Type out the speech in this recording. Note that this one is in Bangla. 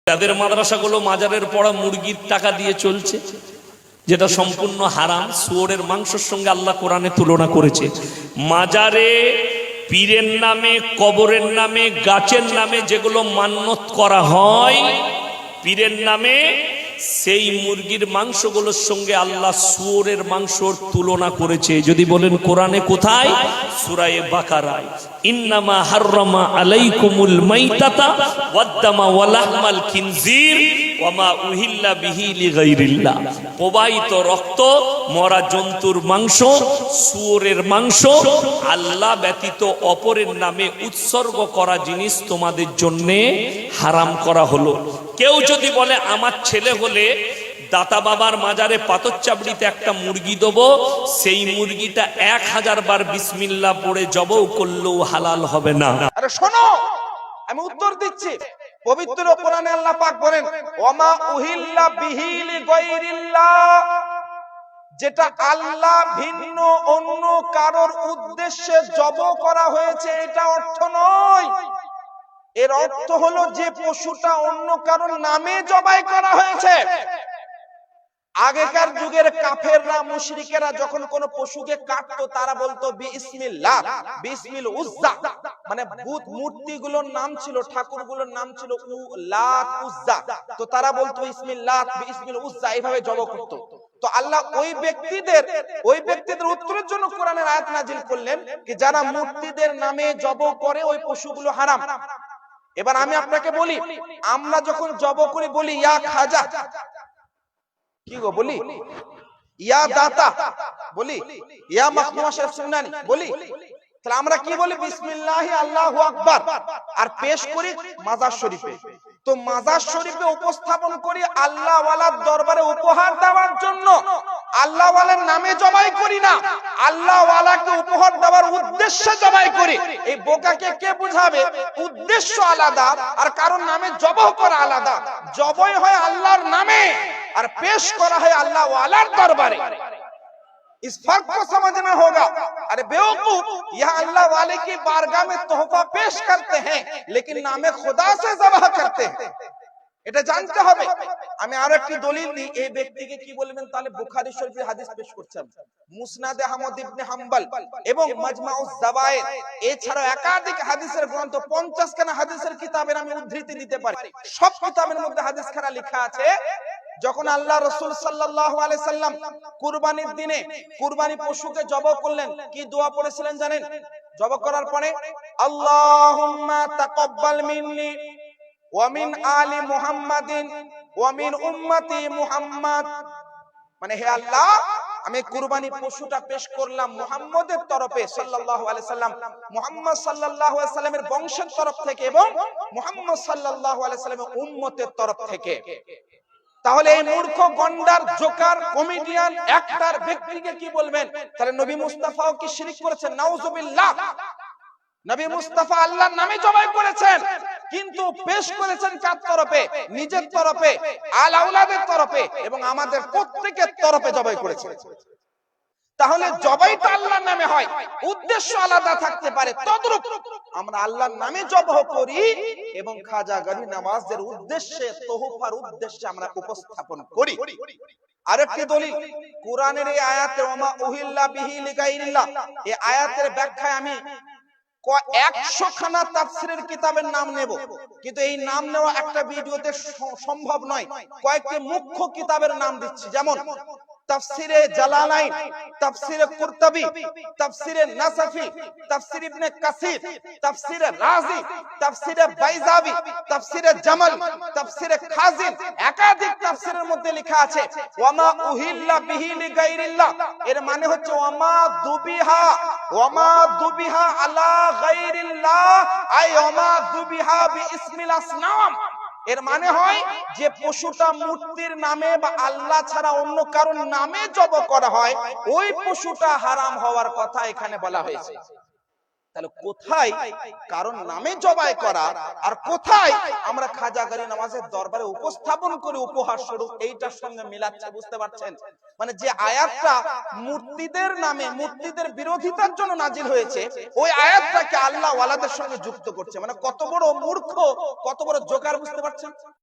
তাদের মাদ্রাসাগুলো মাজারের পড়া মুরগির টাকা দিয়ে চলছে, যেটা সম্পূর্ণ হারাম। শুয়োরের মাংসের সঙ্গে আল্লাহ কোরআনে তুলনা করেছে। মাজারে পীরের নামে, কবরের নামে, গাছের নামে যেগুলো মান্যত করা হয় পীরের নামে, সেই মুরগির মাংসগুলোর সঙ্গে আল্লাহ শুয়োরের মাংসর তুলনা করেছে। যদি বলেন কোরআনে কোথায়? সূরা বাকারায়, ইন্নামা হাররামা আলাইকুমুল মাইতাতা ওয়াদ-দামা ওয়া লাহমাল খিনজির ওয়া মা উহিল্লা বিহি লিগাইরিল্লাহ। প্রবাহিত রক্ত, মরা জন্তুর মাংস, শুয়োরের মাংস, আল্লাহ ব্যতীত অপরের নামে উৎসর্গ করা জিনিস তোমাদের জন্য হারাম করা হলো। কেউ যদি বলে আমার ছেলে হলে দাতা বাবার মাজারে পাথর চাবড়িতে একটা মুরগি দেবো, সেই মুরগিটা 1000 বার বিসমিল্লাহ পড়ে জবাও করলেও হালাল হবে না। আরে শোনো, আমি উত্তর দিচ্ছি। পবিত্র কোরআনে আল্লাহ পাক বলেন, ওয়ামা উহিল্লা বিহি লিগাইরিল্লাহ, যেটা আল্লাহ ভিন্ন অন্য কারোর উদ্দেশ্যে জবাই করা হয়েছে, এটা অর্থ নয়। এর অর্থ হলো যে পশুটা অন্য কারোর নামে জবাই করা হয়েছে। আগেকার যুগের কাফেররা, মুশরিকেরা যখন কোন পশুকে কাটতো, তারা বলতো বিসমিল্লাহ, বিসমিল উজ্জা, মানে বুত মূর্তিগুলোর নাম ছিল, ঠাকুরগুলোর নাম ছিল লাত, উজ্জা, তো তারা বলতো বিসমিল্লাহ, বিসমিল উজ্জা, এইভাবে জবাই করত। তো আল্লাহ ওই ব্যক্তিদের উত্তরের জন্য কোরআনের আয়াত নাজিল করলেন কি যারা মূর্তিদের নামে জবাই করে ওই পশুগুলো হারাম। এবার আমি আপনাকে বলি, আমরা যখন জবাই করি বলি ইয়া খাজা, কি গো বলি? ইয়া দাতা বলি, ইয়া মাখমুমা শেখ সুন্নানি বলি, তাহলে আমরা কি বলি? বিসমিল্লাহি আল্লাহু আকবার। আর পেশ করি মাজার শরীফে। তো মাজার শরীফে উপস্থাপন করি আল্লাহ ওয়ালার দরবারে উপহার দেওয়ার জন্য। আল্লাহ ওয়ালার নামে জবাই করি না, আল্লাহ ওয়ালাকে উপহার দেওয়ার উদ্দেশ্যে জবাই করি। এই বোকাকে কে বুঝাবে? উদ্দেশ্য আলাদা আর কারণ নামে জবাই করা আলাদা। জবাই হয় আল্লাহর নামে আর পেশ করা হয় আল্লাহ ওয়ালার দরবারে। इस फर्क को समझना होगा। अरे बेवकूफ, यहाँ अल्लाह वाले की बारगाह में तोहफा पेश करते हैं, लेकिन नामे खुदा से ज़बाह करते हैं। এটা জানতে হবে। আমি আরেকটি দলিল দিই, এই ব্যক্তিকে কি বলবেন? তাহলে বুখারী শরীফের হাদিস পেশ করছেন, মুসনাদে আহমদ ইবনে হাম্বল এবং মাজমাউজ যাওয়ায়েদ, এছাড়াও একাধিক হাদিসের গ্রন্থ, 50 খানা হাদিসের কিতাবের আমি উদ্ধৃতি দিতে পারি। সব কিতাবের মধ্যে হাদিস খানা লেখা আছে, যখন আল্লাহ রাসূল সাল্লাল্লাহু আলাইহি সাল্লাম কুরবানির দিনে কুরবানি পশুকে জবাই করলেন, কি দোয়া পড়েছিলেন জানেন? জবাই করার পরে আল্লাহুম্মা তাকাব্বাল মিন্নি ওয়া মিন আলি মুহাম্মাদিন ওয়া মিন উম্মতি মুহাম্মাদ, মানে হে আল্লাহ, আমি কুরবানি পশুটা পেশ করলাম মুহাম্মদের তরফে সাল্লাল্লাহু আলাইহি সাল্লাম, মুহাম্মদ সাল্লাল্লাহু আলাইহি সাল্লামের বংশের তরফ থেকে এবং মুহাম্মদ সাল্লাল্লাহু আলাইহি সাল্লামের উম্মতের তরফ থেকে। তাহলে এই মূর্খ, গন্ডার, জোকার, কমেডিয়ান, অ্যাক্টর ব্যক্তিকে কি বলবেন? তাহলে নবী মুস্তাফাও কি শিরক করেছেন? নাউজুবিল্লাহ। নবী মুস্তাফা আল্লাহর নামে জবাই করেছেন, কিন্তু পেশ করেছেন কার তরফে? নিজের তরফে, আল আওলাদের তরফে এবং আমাদের প্রত্যেকের তরফে জবাই করেছেন। তাহলে জবাইটা আল্লাহর নামে হয়, উদ্দেশ্য আলাদা থাকতে পারে। তদ্রূপ আমরা আল্লাহর নামে জবাই করি এবং খাজা গরীব নওয়াজের উদ্দেশ্যে, তোহফার উদ্দেশ্যে আমরা উপস্থাপন করি। আরেকটি দলিল, কোরআনের এই আয়াতে ওমা উহিল্লা বিহি লিগাইরিল্লাহ, এই আয়াতের ব্যাখ্যায় আমি 100 খানা তাফসীরের কিতাবের নাম নেব, কিন্তু এই নাম নেওয়া একটা ভিডিওতে সম্ভব নয়। কয়েকটি মুখ্য কিতাবের নাম দিচ্ছি, যেমন তাফসীরে জালালাইন, তাফসীরে কুরতুবী, তাফসীরে নাসাফি, তাফসীর ইবনে কাসির, তাফসীরে রাজি, তাফসীরে বাইজাবি, তাফসীরে জামাল, তাফসীরে খাজিন, একাধিক তাফসীরের মধ্যে লেখা আছে ওয়ামা উহিল্লা বিহি লিগাইরিল্লাহ, এর মানে হচ্ছে ওয়ামা দুবিহা আলা গায়রিল্লাহ, আই ওয়ামা দুবিহা বিইসমিল আসনাম। এর মানে হয় যে পশুটা মূর্তির নামে বা আল্লাহ ছাড়া অন্য কারোর নামে জবাই করা হয়, ওই পশুটা হারাম হওয়ার কথা এখানে বলা হয়েছে। তাহলে কোথায় কারণ নামে জবাই করা আর কোথায় আমরা খাজা গরীব নওয়াজের দরবারে উপস্থাপন করে উপহার স্বরূপ, এইটার সঙ্গে মিলাচ্ছে, বুঝতে পারছেন? মানে যে আয়াতটা মূর্তিদের নামে, মূর্তিদের বিরোধিতার জন্য নাজিল হয়েছে, ওই আয়াতটাকে আল্লাহ ওয়ালাদের সঙ্গে যুক্ত করছে। মানে কত বড় মূর্খ, কত বড় জোকার, বুঝতে পারছেন?